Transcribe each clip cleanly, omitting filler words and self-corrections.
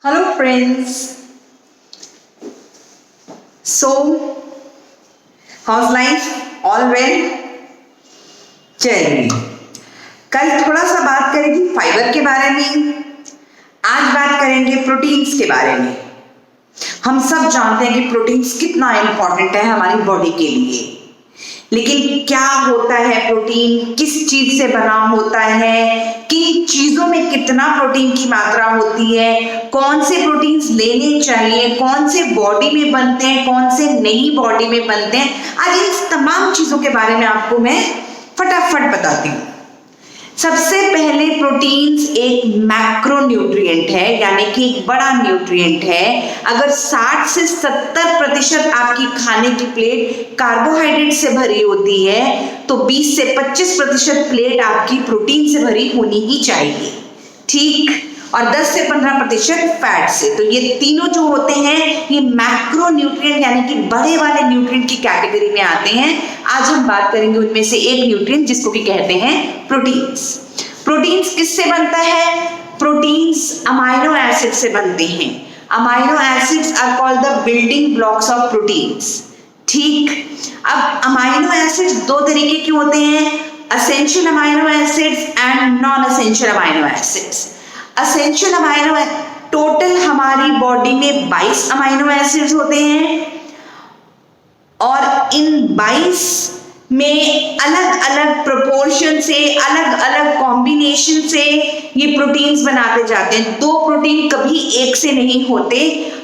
Hello friends. So, how's life? All well? चलिए, कल थोड़ा सा बात करी थी फाइबर के बारे में, आज बात करेंगे प्रोटीन्स के बारे में। हम सब जानते हैं कि प्रोटीन्स कितना इम्पोर्टेंट है हमारी बॉडी के लिए, लेकिन क्या होता है प्रोटीन, किस चीज से बना होता है, किन चीजों में कितना प्रोटीन की मात्रा होती है, कौन से प्रोटीन्स लेने चाहिए, कौन से बॉडी में बनते हैं, कौन से नहीं बॉडी में बनते हैं, आज इन तमाम चीजों के बारे में आपको मैं फटाफट बताती हूँ। सबसे पहले प्रोटीन्स एक मैक्रोन्यूट्रिएंट है, यानी कि एक बड़ा न्यूट्रिएंट है। अगर 60 से 70% आपकी खाने की प्लेट कार्बोहाइड्रेट से भरी होती है तो 20 से 25% प्लेट आपकी प्रोटीन से भरी होनी ही चाहिए, ठीक, और 10 से 15% फैट से। तो ये तीनों जो होते हैं ये मैक्रोन्यूट्रिएंट यानी कि बड़े वाले न्यूट्रिएंट की कैटेगरी में आते हैं। आज हम बात करेंगे उनमें से एक न्यूट्रिएंट जिसको कि कहते हैं प्रोटीन्स। प्रोटीन्स किससे बनता है? प्रोटीन्स अमाइनो एसिड से बनते हैं। Amino acids are called the building blocks of proteins, ठीक। अब अमाइनो एसिड्स दो तरीके के होते हैं, essential amino acids and non essential amino acids. Essential amino total हमारी बॉडी में 22 अमाइनो एसिड्स होते हैं और इन 22 में अलग अलग प्रोपोर्शन से, अलग अलग कॉम्बिनेशन से ये प्रोटीन्स बनाते जाते हैं। दो प्रोटीन कभी एक से नहीं होते,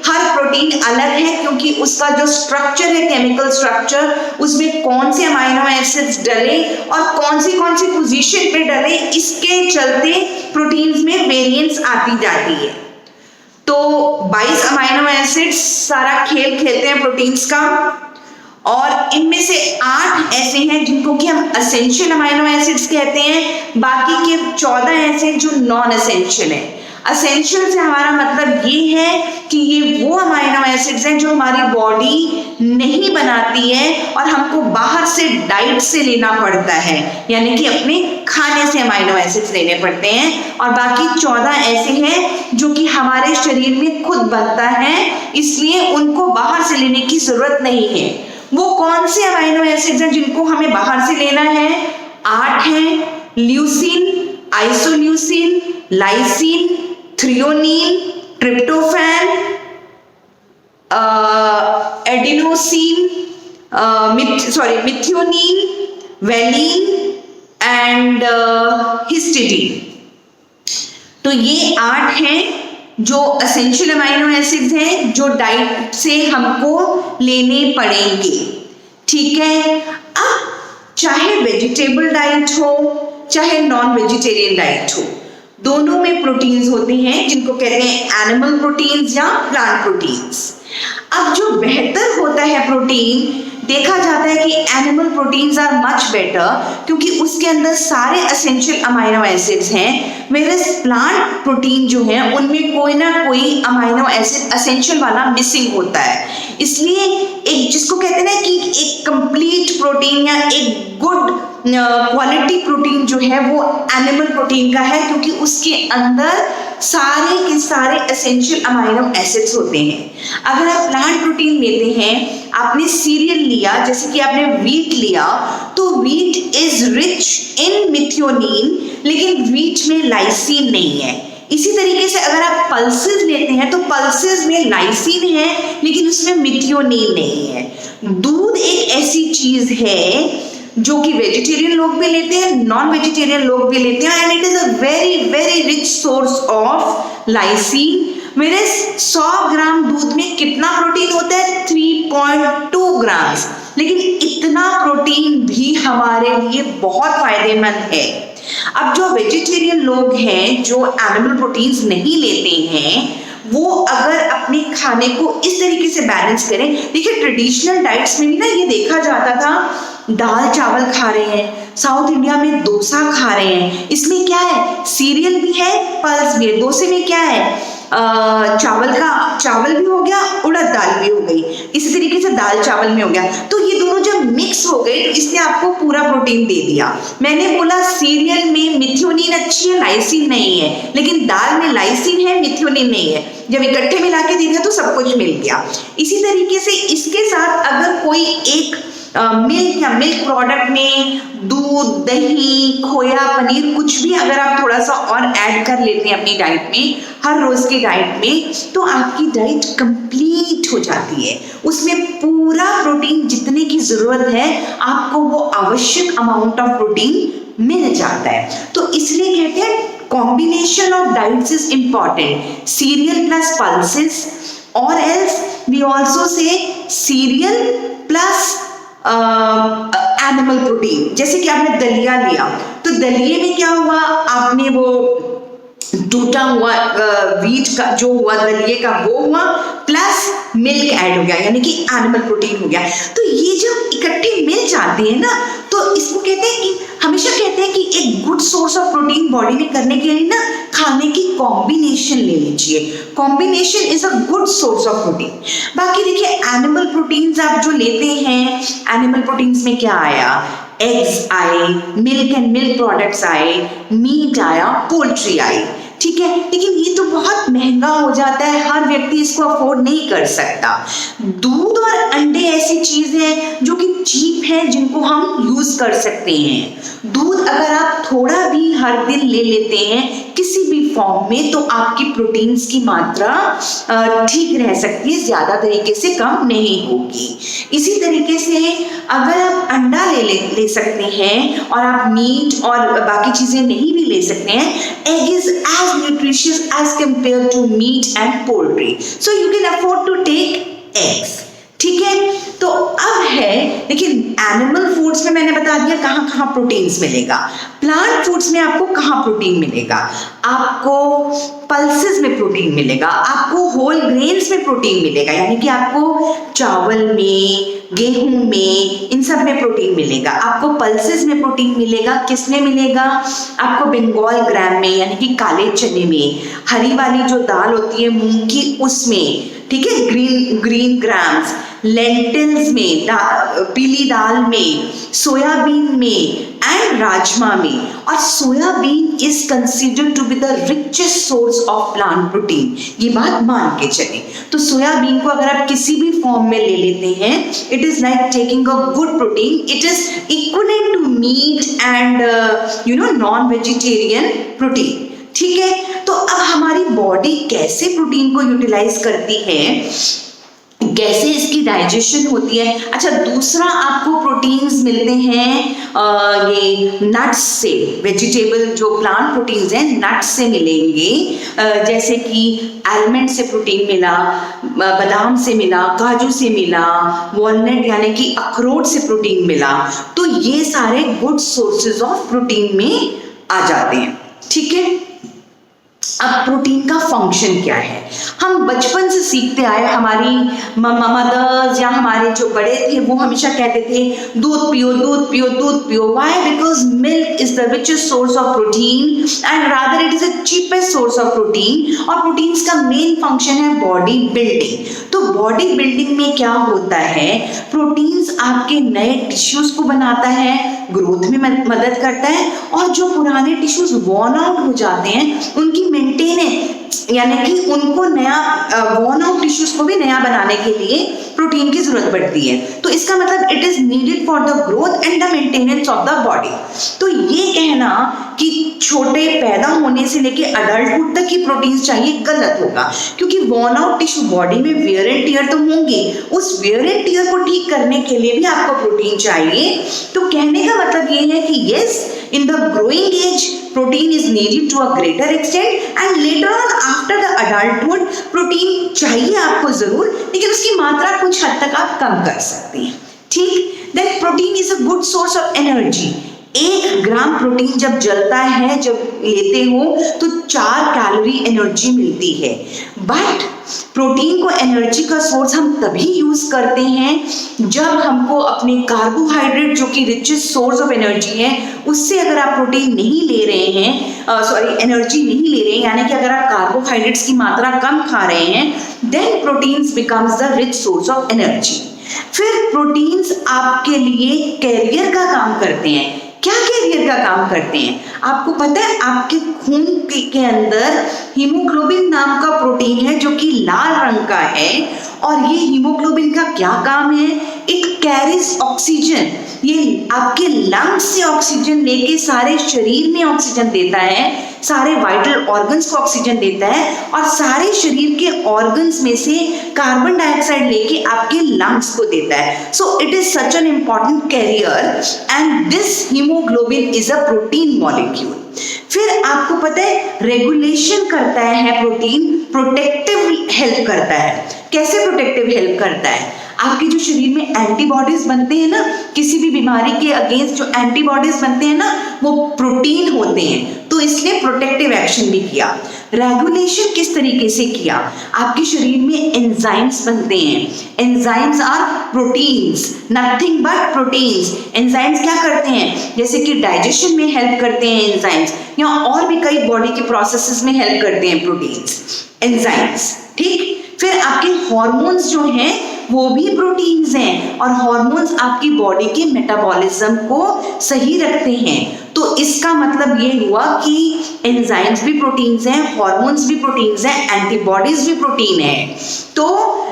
हर प्रोटीन अलग है क्योंकि उसका जो स्ट्रक्चर है, केमिकल स्ट्रक्चर, उसमें कौन से अमाइनो एसिड्स डले और कौन सी पोजीशन पे डले, इसके चलते प्रोटीन्स में वेरिएंस आती जाती है। तो 22 अमाइनो एसिड्स सारा खेल खेलते हैं प्रोटीन्स का, और इनमें से 8 ऐसे हैं जिनको कि हम एसेंशियल अमाइनो एसिड्स कहते हैं, बाकी के 14 ऐसे जो नॉन एसेंशियल है। एसेंशियल से हमारा मतलब ये है कि ये वो अमाइनो एसिड्स हैं जो हमारी बॉडी नहीं बनाती है और हमको बाहर से डाइट से लेना पड़ता है, यानी कि अपने खाने से अमाइनो एसिड्स लेने पड़ते हैं। और बाकी 14 ऐसे हैं जो कि हमारे शरीर में खुद बनता है, इसलिए उनको बाहर से लेने की जरूरत नहीं है। वो कौन से अमाइनो एसिड्स हैं जिनको हमें बाहर से लेना है? 8 हैं, leucine, isoleucine, lysine, threonine, tryptophan, adenosine, methionine, valine and histidine. तो ये 8 हैं जो एसेंशियल अमाइनो एसिड्स हैं जो डाइट से हमको लेने पड़ेंगे, ठीक है। अब चाहे वेजिटेबल डाइट हो चाहे नॉन वेजिटेरियन डाइट हो, दोनों में प्रोटीन्स होते हैं जिनको कहते हैं एनिमल प्रोटीन्स या प्लांट प्रोटीन्स। अब जो बेहतर होता है प्रोटीन, देखा जाता है कि animal proteins are much better क्योंकि उसके अंदर सारे एसेंशियल अमाइनो एसिड्स हैं, वेयरएज प्लांट प्रोटीन जो है उनमें कोई ना कोई अमाइनो एसिड एसेंशियल वाला मिसिंग होता है। इसलिए एक जिसको कहते हैं ना कि एक कंप्लीट प्रोटीन या एक गुड क्वालिटी प्रोटीन जो है वो एनिमल प्रोटीन का है, क्योंकि उसके अंदर सारे के सारे एसेंशियल अमाइनो एसिड्स होते हैं। अगर आप प्लांट प्रोटीन लेते हैं, आपने सीरियल लिया, जैसे कि आपने व्हीट लिया, तो व्हीट इज रिच इन मिथियोनीन, लेकिन व्हीट में लाइसीन नहीं है। इसी तरीके से अगर आप पल्सेस लेते हैं तो पल्सेस में लाइसीन है लेकिन उसमें मिथियोनीन नहीं है। दूध एक ऐसी चीज है जो कि वेजिटेरियन लोग भी लेते हैं, नॉन वेजिटेरियन लोग भी लेते हैं, and it is a very very rich source of lysine. मेरे 100 ग्राम दूध में कितना प्रोटीन होता है? 3.2 ग्राम, लेकिन इतना प्रोटीन भी हमारे लिए बहुत फायदेमंद है। अब जो वेजिटेरियन लोग हैं जो एनिमल प्रोटीन्स नहीं लेते हैं, वो अगर अपने खाने को इस तरीके से बैलेंस करें, देखिए ट्रेडिशनल डाइट्स में भी ना ये देखा जाता था, दाल चावल खा रहे हैं, साउथ इंडिया में डोसा खा रहे हैं, इसमें क्या है? सीरियल भी है, पल्स भी है। डोसे में क्या है? चावल भी हो गया, उड़द दाल भी हो गई, इसी तरीके से दाल चावल में हो गया। तो ये दोनों जब मिक्स हो गए तो इसने आपको पूरा प्रोटीन दे दिया। मैंने बोला सीरियल में मिथ्योनिन अच्छी है, लाइसिन नहीं है, लेकिन दाल में लाइसिन है, मिथ्योनिन नहीं है। जब इकट्ठे मिला के दे दिया तो सब कुछ मिल गया। इसी तरीके से इसके साथ अगर कोई एक मिल्क या मिल्क प्रोडक्ट में दूध, दही, खोया, पनीर कुछ भी अगर आप थोड़ा सा और ऐड कर लेते हैं अपनी डाइट में, हर रोज की डाइट में, तो आपकी डाइट कंप्लीट हो जाती है। उसमें पूरा प्रोटीन जितने की जरूरत है आपको वो आवश्यक अमाउंट ऑफ प्रोटीन मिल जाता है। तो इसलिए कहते हैं combination of diets is important, cereal plus pulses, or else we also say cereal plus animal protein. जैसे कि आपने दलिया लिया तो दलिये में क्या हुआ, आपने वो टूटा हुआ वीट का जो हुआ दलिये का वो हुआ, प्लस मिल्क ऐड हो गया, यानी कि एनिमल प्रोटीन हो गया। तो ये जब इकट्ठे मिल जाते हैं ना, तो इसको कहते हैं कि हमेशा कहते हैं कि एक good source of protein body में करने के लिए ना खाने की कॉम्बिनेशन लेनी चाहिए। Combination is a good source of protein. बाकी देखिए एनिमल प्रोटीन्स आप जो लेते हैं, एनिमल प्रोटीन्स में क्या आया, एग्स आए, मिल्क एंड मिल्क प्रोडक्ट्स आए, मीट आया, पोल्ट्री आई, ठीक है। लेकिन ये तो बहुत महंगा हो जाता है, हर व्यक्ति इसको अफोर्ड नहीं कर सकता। दूध और अंडे ऐसी चीज है जो कि चीप है, जिनको हम यूज कर सकते हैं। दूध अगर आप थोड़ा भी हर दिन ले लेते हैं किसी भी फॉर्म में, तो आपकी प्रोटीन्स की मात्रा ठीक रह सकती है, ज्यादा तरीके से कम नहीं होगी। इसी तरीके से अगर आप अंडा ले सकते हैं और आप मीट और बाकी चीजें नहीं भी ले सकते हैं, egg is as nutritious as compare to meat and poultry, so you can afford to take eggs, ठीक है। तो अब है देखिए एनिमल फूड्स में मैंने बता दिया कहाँ कहाँ प्रोटीन्स मिलेगा। प्लांट फूड्स में आपको कहाँ प्रोटीन मिलेगा, आपको पल्सेस में प्रोटीन मिलेगा, आपको होल ग्रेन्स में प्रोटीन मिलेगा, यानी कि आपको चावल में, गेहूं में, इन सब में प्रोटीन मिलेगा। आपको पल्सेस में प्रोटीन मिलेगा, किसमें मिलेगा, आपको बंगाल ग्राम में, यानी कि काले चने में, हरी वाली जो दाल होती है मूंग की उसमें, ठीक है, ग्रीन ग्राम्स, लेंटिल्स में, पीली दाल में, सोयाबीन में एंड राजमा में। और soybean is considered to be the richest source of plant protein, ये बात मान के चले। तो सोयाबीन को अगर आप किसी भी फॉर्म में ले लेते हैं, it is like taking a good protein, it is equivalent to meat and non vegetarian protein, ठीक है। तो अब हमारी बॉडी कैसे प्रोटीन को यूटिलाइज करती है, कैसे इसकी डाइजेशन होती है। अच्छा, दूसरा आपको प्रोटीन्स मिलते हैं ये नट्स से, वेजिटेबल जो प्लांट प्रोटीन्स हैं नट्स से मिलेंगे, जैसे कि आलमंड से प्रोटीन मिला, बादाम से मिला, काजू से मिला, वॉलनट यानी कि अखरोट से प्रोटीन मिला। तो ये सारे गुड सोर्सेज ऑफ प्रोटीन में आ जाते हैं, ठीक है। अब प्रोटीन का फंक्शन क्या है, हम बचपन से सीखते आए, हमारी मदर्स या हमारे जो बड़े थे वो हमेशा कहते थे दूध पियो, दूध पियो, दूध पियो। Why? Because milk is the richest source of protein and rather it is the cheapest source of protein. और प्रोटीन्स का मेन फंक्शन है बॉडी बिल्डिंग। तो बॉडी बिल्डिंग में क्या होता है, प्रोटीन्स आपके नए टिश्यूज को बनाता है, ग्रोथ में मदद करता है, और जो पुराने टिश्यूज वॉर्न आउट हो जाते हैं उनकी मेंटेनेंस, यानी कि उनको नया वॉर्न आउट टिश्यूज को भी नया बनाने के लिए प्रोटीन की जरूरत पड़ती है। तो इसका मतलब it is needed for the growth and the maintenance of the body. तो ये कहना कि छोटे पैदा होने से लेके अडल्टहुड तक की प्रोटीन चाहिए गलत होगा, क्योंकि वॉर्न आउट टिश्यू बॉडी में वेयर एंड टियर तो होंगे, उस वेयर एंड टियर को ठीक करने के लिए भी आपको प्रोटीन चाहिए। तो कहने का मतलब ये है कि yes, in the growing age protein is needed to a greater extent and later on after the adulthood protein चाहिए आपको जरूर, लेकिन उसकी मात्रा कुछ हद तक आप कम कर सकते हैं, ठीक। then protein is a good source of energy, 1 gram protein जब जलता है, जब लेते हो तो 4 कैलोरी एनर्जी मिलती है। बट प्रोटीन को एनर्जी का सोर्स हम तभी यूज करते हैं जब हमको अपने कार्बोहाइड्रेट, जो कि रिचेस्ट सोर्स ऑफ एनर्जी है, उससे अगर आप प्रोटीन नहीं ले रहे हैं, एनर्जी नहीं ले रहे हैं, यानी कि अगर आप कार्बोहाइड्रेट्स की मात्रा कम खा रहे हैं, then proteins becomes the rich source of energy. फिर प्रोटीन्स आपके लिए कैरियर का काम करते हैं। क्या कैरियर का काम करते हैं? आपको पता है, आपके खून के अंदर हीमोग्लोबिन नाम का प्रोटीन है जो कि लाल रंग का है, और ये हीमोग्लोबिन का क्या काम है? It carries oxygen. ये आपके लंग्स से ऑक्सीजन लेके सारे शरीर में ऑक्सीजन देता है, सारे वाइटल ऑर्गन्स को ऑक्सीजन देता है, और सारे शरीर के ऑर्गन्स में से कार्बन डाइऑक्साइड लेके आपके लंग्स को देता है। So it is such an important carrier, and this haemoglobin is a protein molecule. फिर आपको पता है, रेगुलेशन करता है प्रोटीन, प्रोटेक्टिव हेल्प करता है। कैसे प्रोटेक्टिव हेल्प करता है? आपके जो शरीर में एंटीबॉडीज बनते हैं ना, किसी भी बीमारी के अगेंस्ट जो एंटीबॉडीज बनते हैं ना, वो प्रोटीन होते हैं, तो इसने प्रोटेक्टिव एक्शन भी किया। रेगुलेशन किस तरीके से किया? आपके शरीर में एंजाइम्स बनते हैं। Enzymes are proteins, nothing but proteins. Enzymes क्या करते हैं? जैसे कि डाइजेशन में हेल्प करते हैं एंजाइम्स, या और भी कई बॉडी के प्रोसेसेस में हेल्प करते हैं प्रोटीन्स, एंजाइम्स। ठीक। फिर आपके हॉर्मोन्स जो हैं वो भी प्रोटीन्स हैं, और हॉर्मोन्स आपकी बॉडी के मेटाबॉलिज्म को सही रखते हैं। तो इसका मतलब ये हुआ कि एंजाइम्स भी प्रोटीन्स हैं, हॉर्मोन्स भी प्रोटीन्स हैं, एंटीबॉडीज भी प्रोटीन है। तो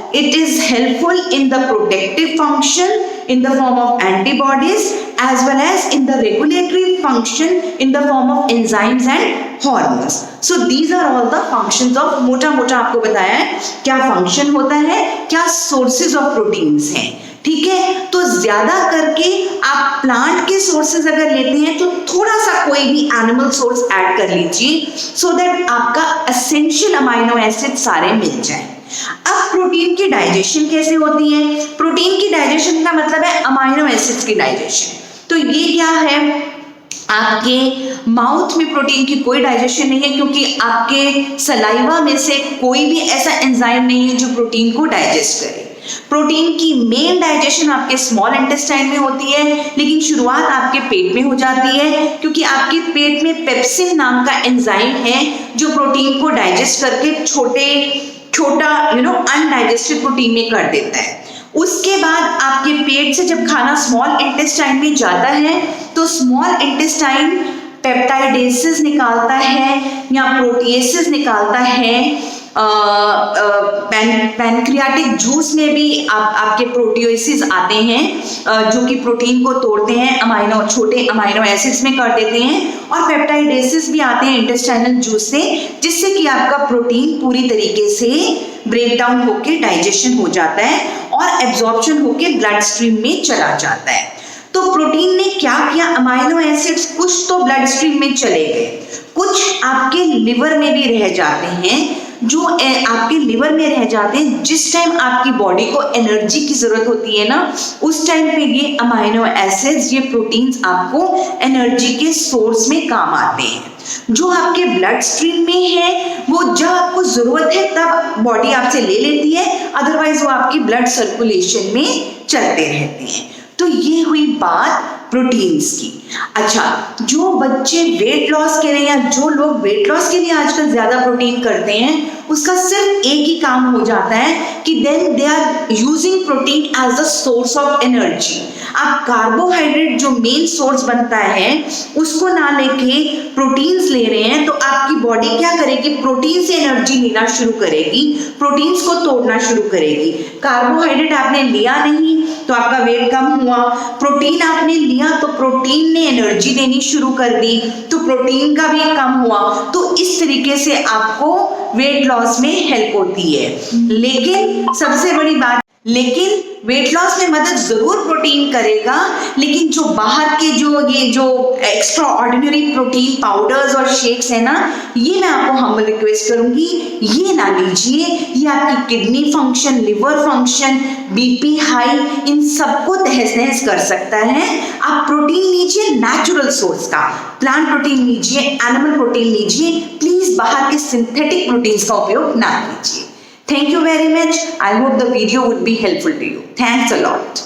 it is helpful in the protective function in the form of antibodies, as well as in the regulatory function in the form of enzymes and hormones. So these are all the functions of, मोटा मोटा आपको बताया है क्या function होता है, क्या sources of proteins हैं। ठीक है, तो ज्यादा करके आप प्लांट के सोर्सेज अगर लेते हैं तो थोड़ा सा कोई भी एनिमल सोर्स ऐड कर लीजिए, सो दैट आपका एसेंशियल अमाइनो एसिड सारे मिल जाए। अब प्रोटीन की डाइजेशन कैसे होती है? प्रोटीन की डाइजेशन का मतलब है अमाइनो एसिड्स की डाइजेशन। तो ये क्या है? आपके माउथ में प्रोटीन की कोई डाइजेशन नहीं है, क्योंकि आपके सलाइवा में से कोई भी ऐसा एंजाइम नहीं है जो प्रोटीन को डाइजेस्ट करे। प्रोटीन की मेन डाइजेशन आपके स्मॉल इंटेस्टाइन में होती है, लेकिन शुरुआत आपके पेट में हो जाती है, क्योंकि आपके पेट में पेप्सिन नाम का एंजाइम है जो प्रोटीन को डाइजेस्ट करके छोटा अनडाइजेस्टेड प्रोटीन में कर देता है। उसके बाद आपके पेट से जब खाना स्मॉल इंटेस्टाइन में जाता है तो स्मॉल इंटेस्टाइन पेप्टाइडेसिस निकालता है या प्रोटीएसिस निकालता है। पैनक्रियाटिक जूस में भी आपके प्रोटियोसिस आते हैं जो कि प्रोटीन को तोड़ते हैं, छोटे अमाइनो एसिड्स में कर देते हैं, और पेप्टाइडेसिस भी आते हैं इंटेस्टाइनल जूस से, जिससे कि आपका प्रोटीन पूरी तरीके से ब्रेक डाउन होकर डाइजेशन हो जाता है और एब्जॉर्प्शन होकर ब्लड स्ट्रीम में चला जाता है। तो प्रोटीन ने क्या किया? अमाइनो एसिड्स कुछ तो ब्लड स्ट्रीम में चले गए, कुछ आपके लिवर में भी रह जाते हैं। जो आपके लिवर में रह जाते हैं, जिस टाइम आपकी बॉडी को एनर्जी की जरूरत होती है ना, उस टाइम पे ये अमाइनो एसिड्स, ये प्रोटीन्स आपको एनर्जी के सोर्स में काम आते हैं। जो आपके ब्लड स्ट्रीम में है वो जब आपको जरूरत है तब बॉडी आपसे ले लेती है, अदरवाइज वो आपकी ब्लड सर्कुलेशन में चलते रहते हैं। तो ये हुई बात प्रोटीन्स की। अच्छा, जो बच्चे वेट लॉस के लिए या जो लोग वेट लॉस के लिए आजकल ज्यादा प्रोटीन करते हैं, उसका सिर्फ एक ही काम हो जाता है कि then they are using protein as a source of energy. आप कार्बोहाइड्रेट जो मेन सोर्स बनता है उसको ना लेके प्रोटीन्स ले रहे हैं, तो आपकी बॉडी क्या करेगी? प्रोटीन से एनर्जी लेना शुरू करेगी, प्रोटीन्स को तोड़ना शुरू करेगी। कार्बोहाइड्रेट आपने लिया नहीं तो आपका वेट कम हुआ, प्रोटीन आपने लिया तो प्रोटीन ने एनर्जी देनी शुरू कर दी तो प्रोटीन का भी कम हुआ। तो इस तरीके से आपको वेट लॉस में हेल्प होती है। लेकिन सबसे बड़ी बात लेकिन वेट लॉस में मदद जरूर प्रोटीन करेगा, लेकिन जो बाहर के जो एक्स्ट्रा ऑर्डिनरी प्रोटीन पाउडर्स और शेक्स है ना, ये मैं आपको हम्बल रिक्वेस्ट करूंगी ये ना लीजिए। ये आपकी kidney function, liver function, BP high, इन सबको तहस नहस कर सकता है। आप प्रोटीन लीजिए नेचुरल सोर्स का, प्लांट प्रोटीन लीजिए, एनिमल प्रोटीन लीजिए, प्लीज बाहर के सिंथेटिक प्रोटीन्स का उपयोग ना कीजिए। Thank you very much. I hope the video would be helpful to you. Thanks a lot.